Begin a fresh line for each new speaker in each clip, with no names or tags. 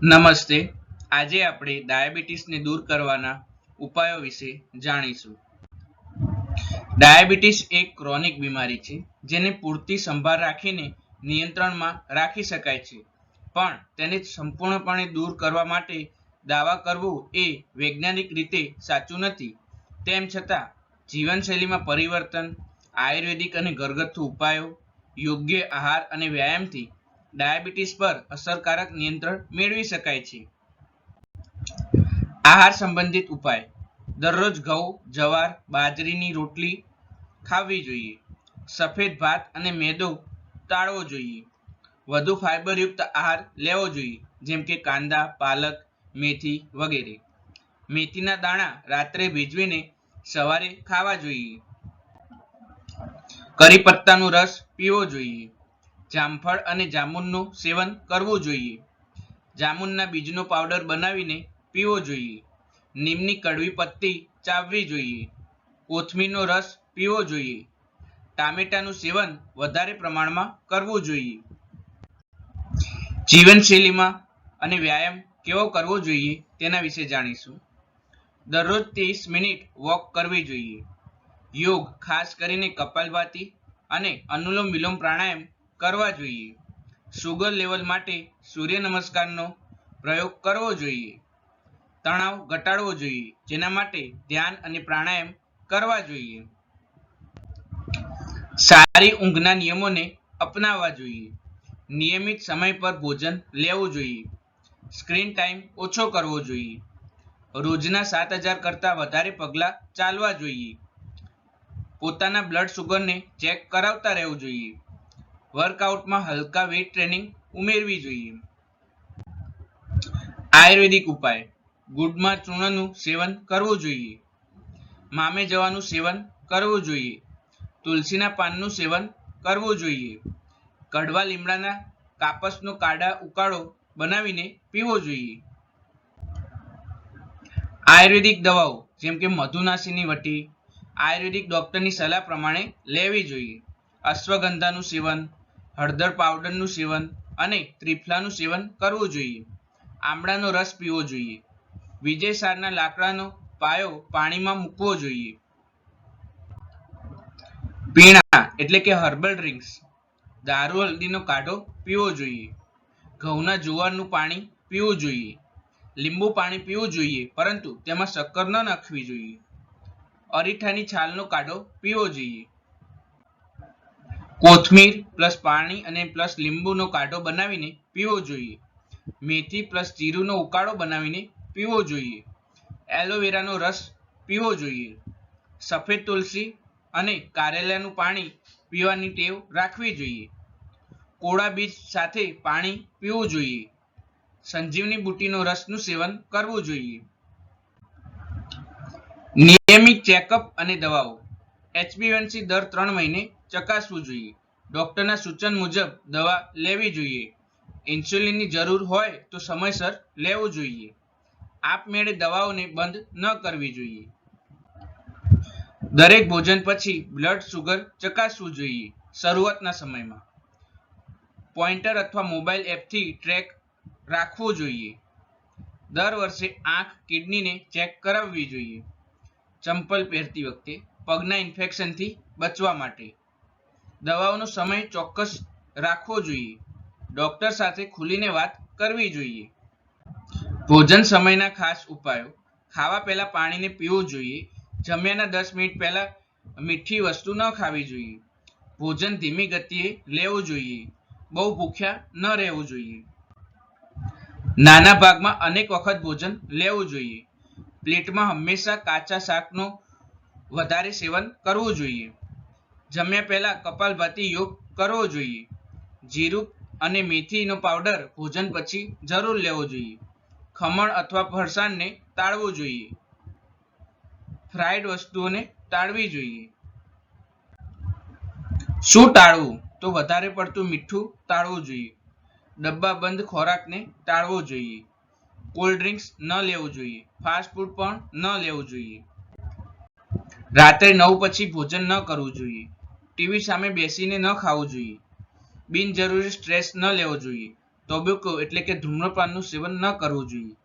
નમસ્તે. આજે આપણે ડાયાબિટીસને દૂર કરવાના ઉપાયો વિશે જાણીશું. ડાયાબિટીસ એક ક્રોનિક બીમારી છે જેને પૂરતી સંભાળ રાખીને નિયંત્રણમાં રાખી શકાય છે, પણ તેને સંપૂર્ણપણે દૂર કરવા માટે દાવા કરવું એ વૈજ્ઞાનિક રીતે સાચું નથી. તેમ છતાં જીવનશૈલીમાં પરિવર્તન, આયુર્વેદિક અને ઘરગથ્થુ ઉપાયો, યોગ્ય આહાર અને વ્યાયામથી ડાયાબિટીસ પર અસરકારક નિયંત્રણ મેળવી શકાય છે. આહાર સંબંધિત ઉપાય: દરરોજ ઘઉં, જવાર, બાજરીની રોટલી ખાવી જોઈએ. સફેદ ભાત અને મેદો ટાળવો જોઈએ. વધુ ફાઇબરયુક્ત આહાર લેવો જોઈએ, જેમ કે કાંદા, પાલક, મેથી વગેરે. મેથીના દાણા રાત્રે ભીજવીને સવારે ખાવા જોઈએ. કરી પત્તાનો રસ પીવો જોઈએ. જામફળ અને જામુનનું સેવન કરવું જોઈએ. જામુનના બીજનો પાવડર બનાવીને પીવો જોઈએ. નીમની કડવી પત્તી ચાવવી જોઈએ. કોથમીરનો રસ પીવો જોઈએ. ટામેટાનું સેવન વધારે પ્રમાણમાં કરવું જોઈએ. જીવનશૈલીમાં અને વ્યાયામ કેવો કરવો જોઈએ તેના વિશે જાણીશું. દરરોજ 30 મિનિટ વોક કરવી જોઈએ. યોગ, ખાસ કરીને કપાલભાતિ અને અનુલોમ વિલોમ પ્રાણાયામ કરવા જોઈએ. શુગર લેવલ માટે સૂર્ય નમસ્કારનો પ્રયોગ કરવો જોઈએ. તણાવ ઘટાડવો જોઈએ, જેના માટે ધ્યાન અને પ્રાણાયામ કરવા જોઈએ. સારી ઊંઘના નિયમોને અપનાવવા જોઈએ. નિયમિત સમય પર ભોજન લેવું જોઈએ. સ્ક્રીન ટાઈમ ઓછો કરવો જોઈએ. રોજના 7000 કરતાં વધારે પગલાં ચાલવા જોઈએ. પોતાના બ્લડ શુગરને ચેક કરાવતા રહેવું જોઈએ. વર્કઆઉટમાં હલકા વેઇટ ટ્રેનિંગ ઉમેરવી જોઈએ. આયુર્વેદિક ઉપાય: ગુડમાં ચૂર્ણનું સેવન કરવું જોઈએ. મામે જવાનું સેવન કરવું જોઈએ. તુલસીના પાનનું સેવન કરવું જોઈએ. કડવા લીમડાના કાપસનો કાઢા ઉકાળો બનાવીને પીવો જોઈએ. આયુર્વેદિક દવાઓ જેમ કે મધુનાશીની વટી આયુર્વેદિક ડોક્ટરની સલાહ પ્રમાણે લેવી જોઈએ. અશ્વગંધાનું સેવન, હળદર પાવડરનું સેવન અને ત્રિફલાનું સેવન કરવું જોઈએ. આમળાનો રસ પીવો જોઈએ. વિજયસારના લાકડાનો પાયો પાણીમાં મૂકવો જોઈએ. પીણા એટલે કે હર્બલ ડ્રિંક્સ: દારૂ હળદીનો કાઢો પીવો જોઈએ. ઘઉંના જુવારનું પાણી પીવું જોઈએ. લીંબુ પાણી પીવું જોઈએ, પરંતુ તેમાં શક્કર ન નાખવી જોઈએ. અરીઠાની છાલનો કાઢો પીવો જોઈએ. કોથમીર પ્લસ પાણી અને પ્લસ લીંબુનો કાઢો બનાવીને પીવો જોઈએ. મેથી પ્લસ જીરુંનો ઉકાળો બનાવીને પીવો જોઈએ. એલોવેરાનો રસ પીવો જોઈએ. સફેદ તુલસી અને કારેલાનું પાણી પીવાની ટેવ રાખવી જોઈએ. કોળા બીજ સાથે પાણી પીવું જોઈએ. સંજીવની બુટીનો રસનું સેવન કરવું જોઈએ. નિયમિત ચેકઅપ અને દવાઓ: HbA1c દર 3 મહિને ચકાસવું જોઈએ. ડોક્ટરના સૂચન મુજબ દવા લેવી જોઈએ. ઇન્સ્યુલિનની જરૂર હોય તો સમયસર લેવું જોઈએ. આપમેળે દવાઓને બંધ ન કરવી જોઈએ. દરેક ભોજન પછી બ્લડ શુગર ચકાસવું જોઈએ. શરૂઆતના સમયમાં પોઇન્ટર અથવા મોબાઈલ એપથી ટ્રેક રાખવું જોઈએ. દર વર્ષે આંખ, કિડનીને ચેક કરાવવી જોઈએ. ચંપલ પહેરતી વખતે પગના ઇન્ફેક્શનથી બચવા માટે દવાઓનો સમય ચોક્કસ રાખવો જોઈએ. ડોક્ટર સાથે ખુલીને વાત કરવી જોઈએ. ભોજન સમયના ખાસ ઉપાયો: ખાવા પહેલા પાણીને પીવું જોઈએ. જમ્યાના 10 મિનિટ પહેલા મીઠી વસ્તુ ન ખાવી જોઈએ. ભોજન ધીમી ગતિએ લેવું જોઈએ. બહુ ભૂખ્યા ન રહેવું જોઈએ. નાના ભાગમાં અનેક વખત ભોજન લેવું જોઈએ. પ્લેટમાં હંમેશા કાચા શાકનો વધારે સેવન કરવું જોઈએ. જમ્યા પહેલા કપાલભાતિ યોગ કરવો જોઈએ. જીરું અને મેથીનો પાવડર ભોજન પછી જરૂર લેવો જોઈએ. ખમણ અથવા ફરસાણને ટાળવું જોઈએ. ફ્રાઈડ વસ્તુઓને ટાળવી જોઈએ. શું ટાળવું? તો વધારે પડતું મીઠું ટાળવું જોઈએ. ડબ્બાબંધ ખોરાકને ટાળવો જોઈએ. કોલ્ડ ડ્રિંક્સ ન લેવું જોઈએ. ફાસ્ટ ફૂડ પણ ન લેવું જોઈએ. રાત્રે 9 પછી ભોજન ન કરવું જોઈએ. ટીવી સામે બેસીને ન ખાવું જોઈએ. બિનજરૂરી સ્ટ્રેસ ન લેવો જોઈએ. ટોબેકો એટલે કે ધૂમ્રપાનનું સેવન ન કરવું જોઈએ.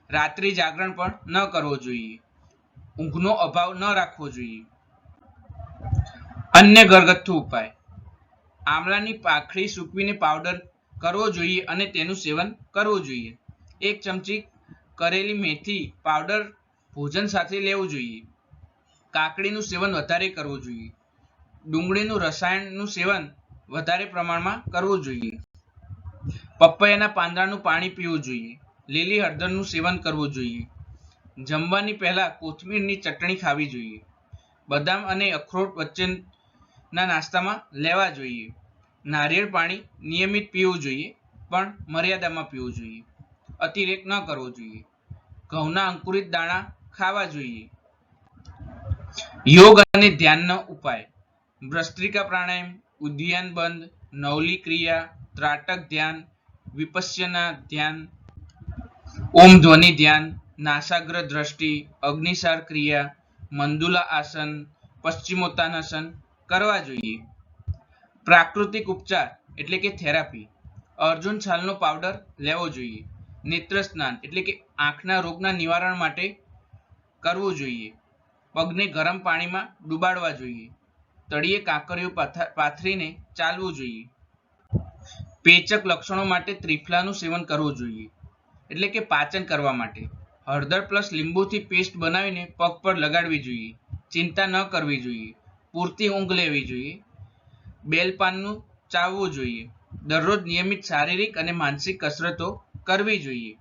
રાત્રિ જાગરણ પણ ન કરવો જોઈએ. ઊંઘનો અભાવ ન રાખવો જોઈએ. અન્ય ઘરગથ્થુ ઉપાય: આમળાની પાંખડી સૂકવીને પાવડર કરવો જોઈએ અને તેનું સેવન કરવું જોઈએ. 1 ચમચી કરેલી મેથી પાવડર ભોજન સાથે લેવું જોઈએ. કાકડીનું સેવન વધારે કરવું જોઈએ. ડુંગળીનું રસાયણનું સેવન વધારે પ્રમાણમાં કરવું જોઈએ. પપૈયાના પાંદડાનું પાણી પીવું જોઈએ. લીલી હળદરનું સેવન કરવું જોઈએ. જમવાની પહેલા કોથમીરની ચટણી ખાવી જોઈએ. બદામ અને અખરોટ વચ્ચેના નાસ્તામાં લેવા જોઈએ. નારિયેળ પાણી નિયમિત પીવું જોઈએ, પણ મર્યાદામાં પીવું જોઈએ. અતિરેક ન કરવો જોઈએ. ઘઉંના અંકુરિત દાણા ખાવા જોઈએ. યોગ અને ધ્યાનનો ઉપાય: ભસ્ત્રિકા પ્રાણાયામ, ઉદ્યાન બંધ, નવલી ક્રિયા, ત્રાટક ધ્યાન, વિપશ્યના ધ્યાન, ઓમ ધ્વનિ ધ્યાન, નાસાગ્ર દ્રષ્ટિ, અગ્નિસાર ક્રિયા, મંદુલા આસન, પશ્ચિમોત્તાનાસન કરવા જોઈએ. પ્રાકૃતિક ઉપચાર એટલે કે થેરાપી: અર્જુન છાલનો પાવડર લેવો જોઈએ. નેત્ર સ્નાન એટલે કે આંખના રોગના નિવારણ માટે કરવું જોઈએ. પગને ગરમ પાણીમાં ડુબાડવા જોઈએ. તળિયે કાંકરીઓ પાથરીને ચાલવું જોઈએ. પેચક લક્ષણો માટે ત્રિફલાનું સેવન કરવું જોઈએ, એટલે કે પાચન કરવા માટે. હળદર પ્લસ લીંબુથી પેસ્ટ બનાવીને પગ પર લગાડવી જોઈએ. ચિંતા ન કરવી જોઈએ. પૂરતી ઊંઘ લેવી જોઈએ. બેલપાનનું ચાવવું જોઈએ. દરરોજ નિયમિત શારીરિક અને માનસિક કસરતો કરવી જોઈએ.